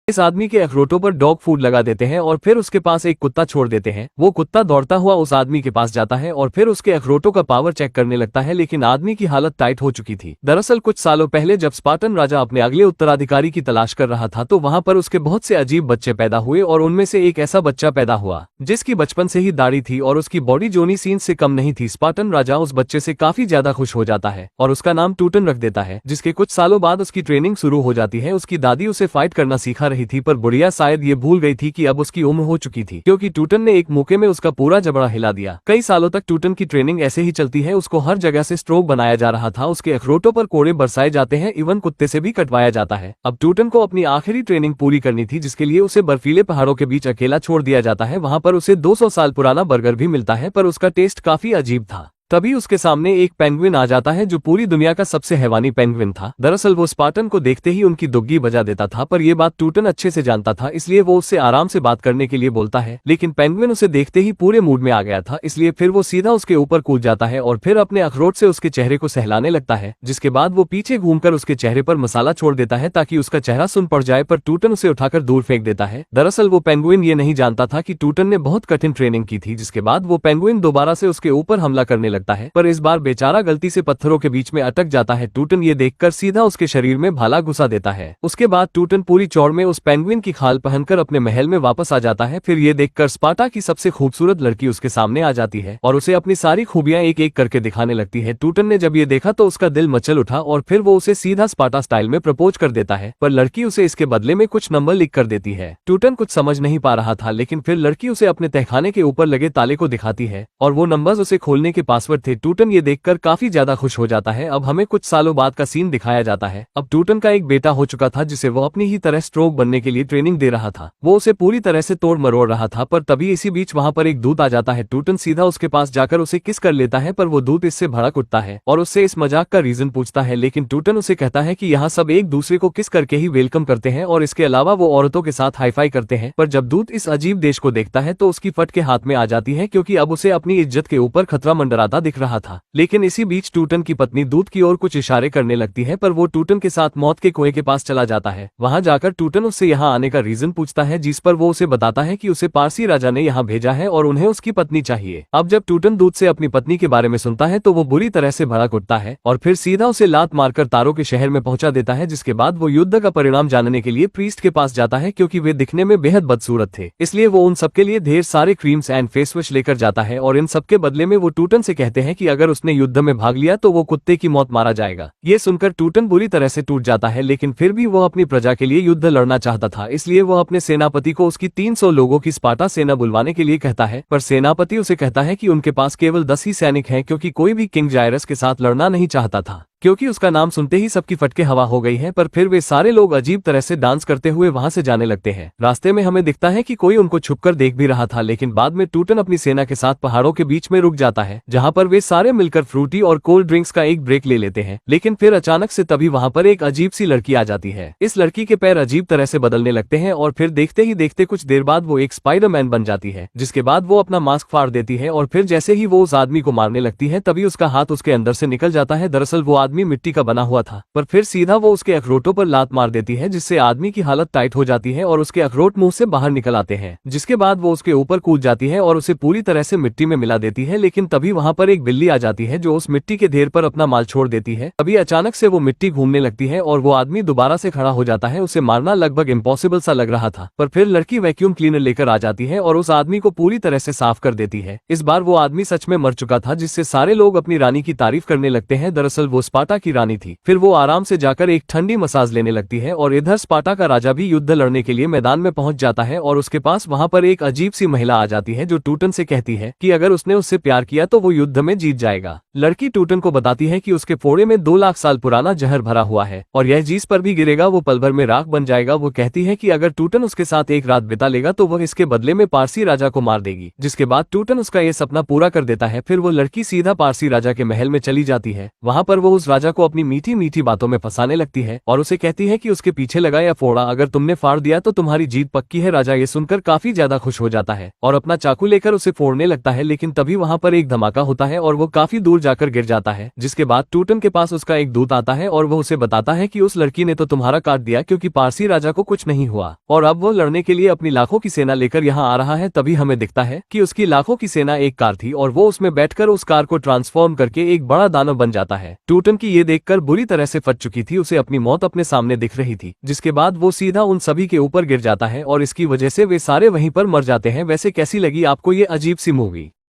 इस आदमी के अखरोटों पर डॉग फूड लगा देते हैं और फिर उसके पास एक कुत्ता छोड़ देते हैं। वो कुत्ता दौड़ता हुआ उस आदमी के पास जाता है और फिर उसके अखरोटों का पावर चेक करने लगता है, लेकिन आदमी की हालत टाइट हो चुकी थी। दरअसल कुछ सालों पहले जब स्पार्टन राजा अपने अगले उत्तराधिकारी की तलाश कर रहा था तो वहां पर उसके बहुत से अजीब बच्चे पैदा हुए और उनमें से एक ऐसा बच्चा पैदा हुआ जिसकी बचपन से ही दाढ़ी थी और उसकी बॉडी जोनी सीन से कम नहीं थी। स्पार्टन राजा उस बच्चे से काफी ज्यादा खुश हो जाता है और उसका नाम टूटन रख देता है। जिसके कुछ सालों बाद उसकी ट्रेनिंग शुरू हो जाती है। उसकी दादी उसे फाइट करना सिखा रही थी, पर बुढ़िया शायद ये भूल गई थी कि अब उसकी उम्र हो चुकी थी, क्योंकि टूटन ने एक मौके में उसका पूरा जबड़ा हिला दिया। कई सालों तक टूटन की ट्रेनिंग ऐसे ही चलती है। उसको हर जगह से स्ट्रोक बनाया जा रहा था, उसके अखरोटों पर कोड़े बरसाए जाते हैं, इवन कुत्ते से भी कटवाया जाता है। अब टूटन को अपनी आखिरी ट्रेनिंग पूरी करनी थी, जिसके लिए उसे बर्फीले पहाड़ों के बीच अकेला छोड़ दिया जाता है। वहां पर उसे 200 साल पुराना बर्गर भी मिलता है, पर उसका टेस्ट काफी अजीब था। तभी उसके सामने एक पेंगुइन आ जाता है जो पूरी दुनिया का सबसे हैवानी पेंगुइन था। दरअसल वो स्पार्टन को देखते ही उनकी दुग्गी बजा देता था, पर यह बात टूटन अच्छे से जानता था, इसलिए वो उससे आराम से बात करने के लिए बोलता है। लेकिन पेंगुइन उसे देखते ही पूरे मूड में आ गया था, इसलिए फिर वो सीधा उसके ऊपर कूद जाता है और फिर अपने अखरोट से उसके चेहरे को सहलाने लगता है। जिसके बाद वो पीछे घूमकर उसके चेहरे पर मसाला छोड़ देता है ताकि उसका चेहरा सुन पड़ जाए, पर टूटन उसे उठाकर दूर फेंक देता है। दरअसल वो पेंगुइन ये नहीं जानता था कि टूटन ने बहुत कठिन ट्रेनिंग की थी। जिसके बाद वो पेंगुइन दोबारा से उसके ऊपर हमला करने लगता है, पर इस बार बेचारा गलती से पत्थरों के बीच में अटक जाता है। टूटन ये देखकर सीधा उसके शरीर में भाला घुसा देता है। उसके बाद टूटन पूरी चौड़ में उस पेंगुइन की खाल पहनकर अपने महल में वापस आ जाता है। फिर ये देखकर स्पार्टा की सबसे खूबसूरत लड़की उसके सामने आ जाती है और उसे अपनी सारी खूबियां एक एक करके दिखाने लगती है। टूटन ने जब ये देखा तो उसका दिल मचल उठा और फिर वो उसे सीधा स्पार्टा स्टाइल में प्रपोज कर देता है, पर लड़की उसे इसके बदले में कुछ नंबर लिख कर देती है। टूटन कुछ समझ नहीं पा रहा था, लेकिन फिर लड़की उसे अपने तहखाने के ऊपर लगे ताले को दिखाती है और वो नंबर्स उसे खोलने के पासवर्ड थे। टूटन ये देखकर काफी ज्यादा खुश हो जाता है। अब हमें कुछ सालों बाद का सीन दिखाया जाता है। अब टूटन का एक बेटा हो चुका था जिसे वो अपनी ही तरह स्ट्रोक बनने के लिए ट्रेनिंग दे रहा था। वो उसे पूरी तरह से तोड़ मरोड़ रहा था, पर तभी इसी बीच वहां पर एक दूत आ जाता है। टूटन सीधा उसके पास जाकर उसे किस कर लेता है, पर वो दूत इससे भड़क उठता है और उससे इस मजाक का रीजन पूछता है, लेकिन टूटन उसे कहता है कि यहाँ सब एक दूसरे को किस करके ही वेलकम करते हैं और इसके अलावा वो औरतों के साथ हाईफाई करते हैं। पर जब दूत इस अजीब देश को देखता है तो उसकी फट के हाथ में आ जाती है, क्योंकि अब उसे अपनी इज्जत के ऊपर खतरा मंडराता दिख रहा था। लेकिन इसी बीच टूटन की पत्नी दूत की ओर कुछ इशारे करने लगती है, पर वो टूटन के साथ मौत के कुएं के पास चला जाता है। वहां जाकर टूटन उससे यहाँ आने का रीजन पूछता है, जिस पर वो उसे बताता है कि उसे पारसी राजा ने यहाँ भेजा है और उन्हें उसकी पत्नी चाहिए। अब जब टूटन दूत से अपनी पत्नी के बारे में सुनता है तो वो बुरी तरह से भड़क उठता है और फिर सीधा उसे लात मारकर तारों के शहर में पहुंचा देता है। जिसके बाद वो युद्ध का परिणाम जानने के लिए प्रीस्ट के पास जाता है, क्योंकि वे दिखने में बेहद बदसूरत थे, इसलिए वो उन सबके लिए ढेर सारे क्रीम्स एंड फेस वॉश लेकर जाता है और इन सबके बदले में वो टूटन से कहते हैं कि अगर उसने युद्ध में भाग लिया तो वो कुत्ते की मौत मारा जाएगा। ये सुनकर टूटन बुरी तरह से टूट जाता है, लेकिन फिर भी वो अपनी प्रजा के लिए युद्ध लड़ना चाहता था, इसलिए वो अपने सेनापति को उसकी 300 लोगों की स्पार्टा सेना बुलवाने के लिए कहता है। पर सेनापति उसे कहता है कि उनके पास केवल 10 ही सैनिक हैं, क्योंकि कोई भी किंग जायरस के साथ लड़ना नहीं चाहता था, क्योंकि उसका नाम सुनते ही सबकी फटके हवा हो गई है। पर फिर वे सारे लोग अजीब तरह से डांस करते हुए वहां से जाने लगते हैं। रास्ते में हमें दिखता है कि कोई उनको छुपकर देख भी रहा था, लेकिन बाद में टूटन अपनी सेना के साथ पहाड़ों के बीच में रुक जाता है, जहां पर वे सारे मिलकर फ्रूटी और कोल्ड ड्रिंक्स का एक ब्रेक ले लेते हैं। लेकिन फिर अचानक से तभी वहां पर एक अजीब सी लड़की आ जाती है। इस लड़की के पैर अजीब तरह से बदलने लगते हैं और फिर देखते ही देखते कुछ देर बाद वो एक स्पाइडरमैन बन जाती है। जिसके बाद वो अपना मास्क फाड़ देती है और फिर जैसे ही वो उस आदमी को मारने लगती है तभी उसका हाथ उसके अंदर से निकल जाता है। दरअसल वो आदमी मिट्टी का बना हुआ था, पर फिर सीधा वो उसके अखरोटों पर लात मार देती है, जिससे आदमी की हालत टाइट हो जाती है और उसके अखरोट मुंह से बाहर निकल आते हैं। जिसके बाद वो उसके ऊपर कूद जाती है और उसे पूरी तरह से मिट्टी में मिला देती है। लेकिन तभी वहां पर एक बिल्ली आ जाती है जो उस मिट्टी के ढेर पर अपना माल छोड़ देती है। तभी अचानक से वो मिट्टी घूमने लगती है और वो आदमी दोबारा से खड़ा हो जाता है। उसे मारना लगभग इम्पॉसिबल सा लग रहा था, पर फिर लड़की वैक्यूम क्लीनर लेकर आ जाती है और उस आदमी को पूरी तरह से साफ कर देती है। इस बार वो आदमी सच में मर चुका था, जिससे सारे लोग अपनी रानी की तारीफ करने लगते हैं। दरअसल वो स्पार्टा की रानी थी। फिर वो आराम से जाकर एक ठंडी मसाज लेने लगती है और इधर स्पार्टा का राजा भी युद्ध लड़ने के लिए मैदान में पहुंच जाता है और उसके पास वहां पर एक अजीब सी महिला आ जाती है जो टूटन से कहती है कि अगर उसने उससे प्यार किया तो वो युद्ध में जीत जाएगा। लड़की टूटन को बताती है कि उसके फोड़े में 2 लाख साल पुराना जहर भरा हुआ है और यह जिस पर भी गिरेगा वो पल भर में राख बन जाएगा। वो कहती है कि अगर टूटन उसके साथ एक रात बिता लेगा तो वह इसके बदले में पारसी राजा को मार देगी। जिसके बाद टूटन उसका ये सपना पूरा कर देता है। फिर वो लड़की सीधा पारसी राजा के महल में चली जाती है। वहां पर वो उस राजा को अपनी मीठी मीठी बातों में फंसाने लगती है और उसे कहती है कि उसके पीछे लगा या फोड़ा अगर तुमने फाड़ दिया तो तुम्हारी जीत पक्की है। राजा ये सुनकर काफी ज्यादा खुश हो जाता है और अपना चाकू लेकर उसे फोड़ने लगता है, लेकिन तभी वहां पर एक धमाका होता है और वो काफी दूर जाकर गिर जाता है, जिसके बाद टूटन के पास उसका एक दूत आता है और वह उसे बताता है कि उस लड़की ने तो तुम्हारा काट दिया क्योंकि पारसी राजा को कुछ नहीं हुआ और अब वो लड़ने के लिए अपनी लाखों की सेना लेकर यहाँ आ रहा है। तभी हमें दिखता है कि उसकी लाखों की सेना एक कार थी और वो उसमें बैठकर उस कार को ट्रांसफॉर्म करके एक बड़ा दानव बन जाता है। टूटन की ये देखकर बुरी तरह से फट चुकी थी, उसे अपनी मौत अपने सामने दिख रही थी, जिसके बाद वो सीधा उन सभी के ऊपर गिर जाता है और इसकी वजह से वे सारे वहीं पर मर जाते हैं। वैसे कैसी लगी आपको ये अजीब सी मूवी?